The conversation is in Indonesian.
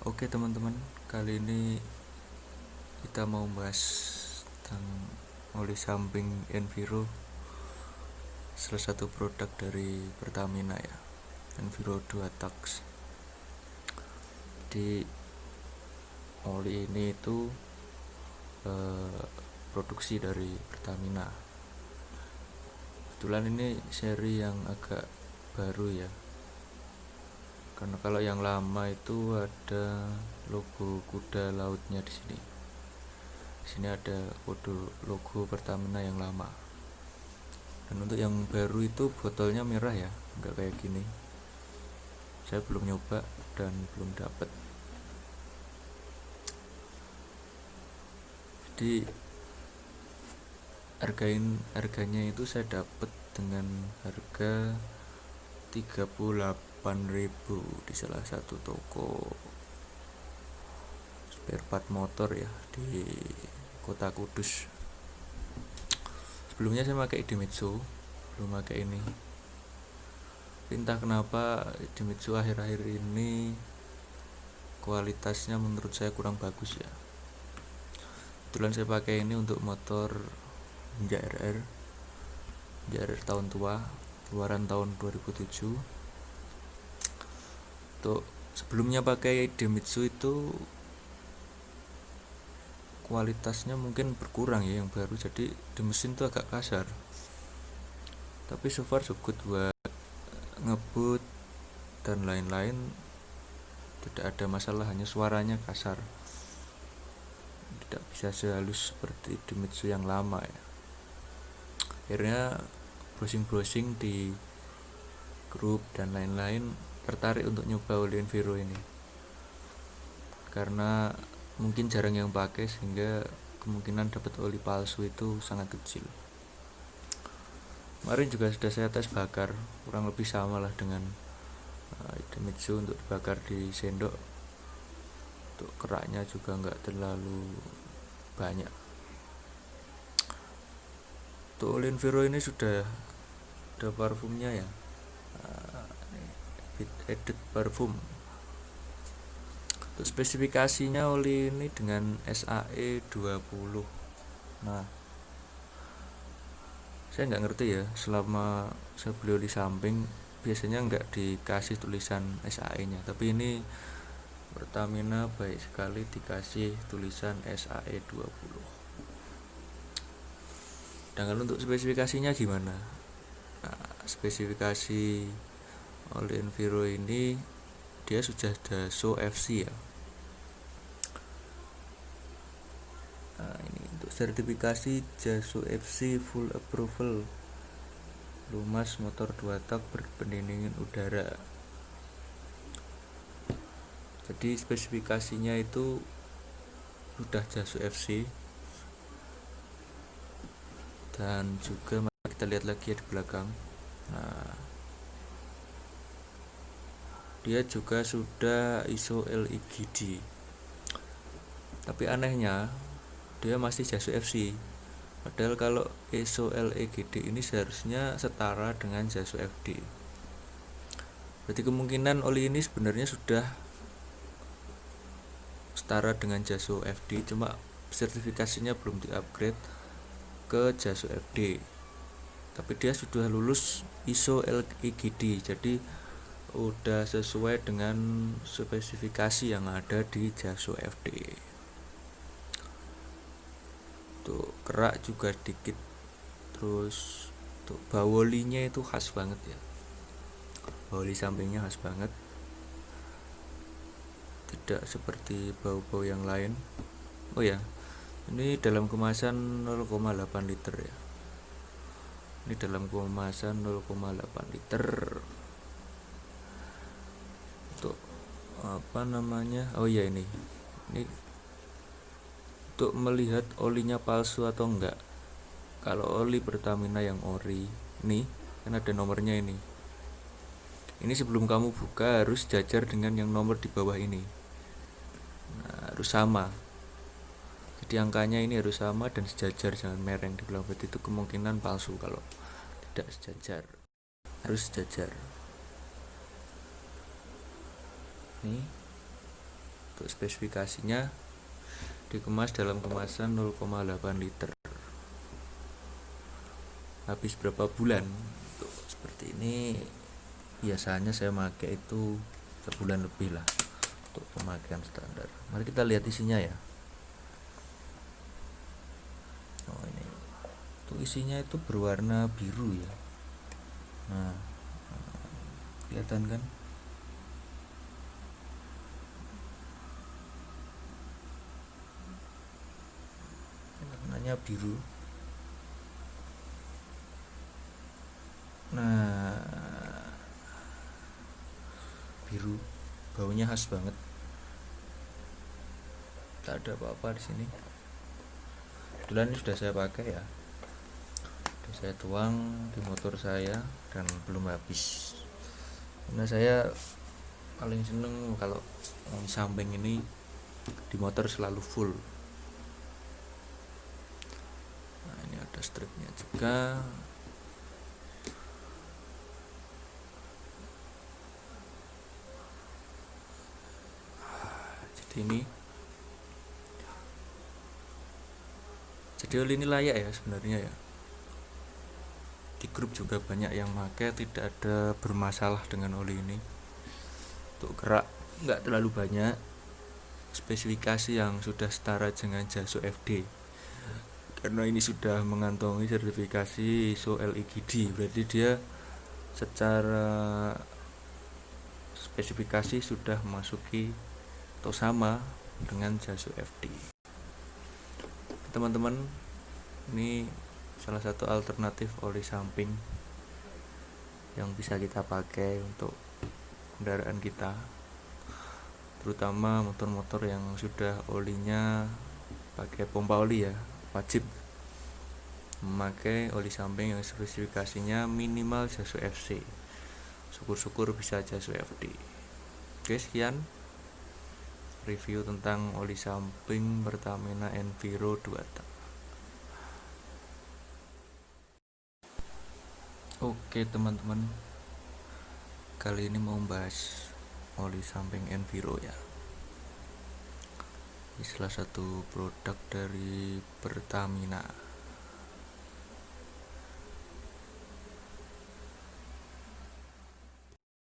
Oke teman-teman, kali ini kita mau bahas tentang oli samping Enviro, salah satu produk dari Pertamina ya, Enviro 2 Tax. Di oli ini itu produksi dari Pertamina. Kebetulan ini seri yang agak baru ya, karena kalau yang lama itu ada logo kuda lautnya di sini. Di sini ada kode logo Pertamina yang lama. Dan untuk yang baru itu botolnya merah ya, nggak kayak gini. Saya belum nyoba dan belum dapat. Jadi harganya itu saya dapat dengan harga 38.000 di salah satu toko spare part motor ya di Kota Kudus. Sebelumnya saya pakai Idemitsu, belum pakai ini. Entah kenapa Idemitsu akhir-akhir ini kualitasnya menurut saya kurang bagus ya. Kebetulan saya pakai ini untuk motor Ninja RR tahun tua, keluaran tahun 2007. Untuk sebelumnya pakai Idemitsu itu kualitasnya mungkin berkurang ya yang baru, jadi di mesin tuh agak kasar. Tapi so far so good buat ngebut dan lain-lain, tidak ada masalah, hanya suaranya kasar, tidak bisa sehalus seperti Idemitsu yang lama ya. Akhirnya browsing di grup dan lain-lain, tertarik untuk nyoba oli Enviro ini karena mungkin jarang yang pakai, sehingga kemungkinan dapat oli palsu itu sangat kecil. Kemarin juga sudah saya tes bakar, kurang lebih sama lah dengan Idemitsu untuk dibakar di sendok. Untuk keraknya juga nggak terlalu banyak. Untuk oli Enviro ini sudah ada parfumnya ya, edit parfum. Untuk spesifikasinya oli ini dengan SAE 20. Nah, saya nggak ngerti ya, selama saya beli oli samping biasanya nggak dikasih tulisan SAE nya, tapi ini Pertamina baik sekali dikasih tulisan SAE 20. Dan untuk spesifikasinya gimana? Nah, spesifikasi oli Enviro ini dia sudah ada show FC ya. Nah, ini untuk sertifikasi JASO FC full approval, lumas motor 2 tak berpendingin udara. Jadi spesifikasinya itu sudah JASO FC. Dan juga mari kita lihat lagi ya di belakang. Nah, dia juga sudah ISO LEGD. Tapi anehnya dia masih JASO FC. Padahal kalau ISO LEGD ini seharusnya setara dengan JASO FD. Berarti kemungkinan oli ini sebenarnya sudah setara dengan JASO FD, cuma sertifikasinya belum di-upgrade ke JASO FD. Tapi dia sudah lulus ISO LEGD, jadi udah sesuai dengan spesifikasi yang ada di JASO FD. Tuh kerak juga dikit. Terus tuh bau olinya itu khas banget ya. Bau oli sampingnya khas banget. Tidak seperti bau-bau yang lain. Oh ya, ini dalam kemasan 0,8 liter ya. Ini dalam kemasan 0,8 liter. Untuk apa namanya? Oh ya, ini untuk melihat olinya palsu atau enggak. Kalau oli Pertamina yang ori nih, kan ada nomornya ini. Ini sebelum kamu buka harus jajar dengan yang nomor di bawah ini. Nah, harus sama. Jadi angkanya ini harus sama dan sejajar, jangan mereng di belakang. Berarti itu kemungkinan palsu kalau tidak sejajar. Harus sejajar. Nih. Untuk spesifikasinya dikemas dalam kemasan 0,8 liter. Habis berapa bulan? Untuk seperti ini biasanya saya pakai itu sebulan lebih lah untuk pemakaian standar. Mari kita lihat isinya ya. Oh ini, untuk isinya itu berwarna biru ya. Nah, kelihatan kan? Warnanya biru. Nah, biru, baunya khas banget. Tak ada apa-apa di sini. Kebetulan ini sudah saya pakai ya. Sudah saya tuang di motor saya dan belum habis. Karena saya paling seneng kalau oli samping ini di motor selalu full. Nah, ini ada stripnya juga. Jadi oli ini layak ya sebenarnya ya. Di grup juga banyak yang pakai, tidak ada bermasalah dengan oli ini. Untuk gerak nggak terlalu banyak, spesifikasi yang sudah setara dengan Jaso FD. Karena ini sudah mengantongi sertifikasi ISO LIGD, berarti dia secara spesifikasi sudah memasuki atau sama dengan Jaso FD. Teman-teman, ini salah satu alternatif oli samping yang bisa kita pakai untuk kendaraan kita, terutama motor-motor yang sudah olinya pakai pompa oli ya. Wajib memakai oli samping yang spesifikasinya minimal Jaso FC. Syukur-syukur bisa Jaso FD. Oke, sekian review tentang oli samping Pertamina Enviro 2 tak. Oke teman-teman, kali ini mau bahas oli samping Enviro ya. Ini salah satu produk dari Pertamina.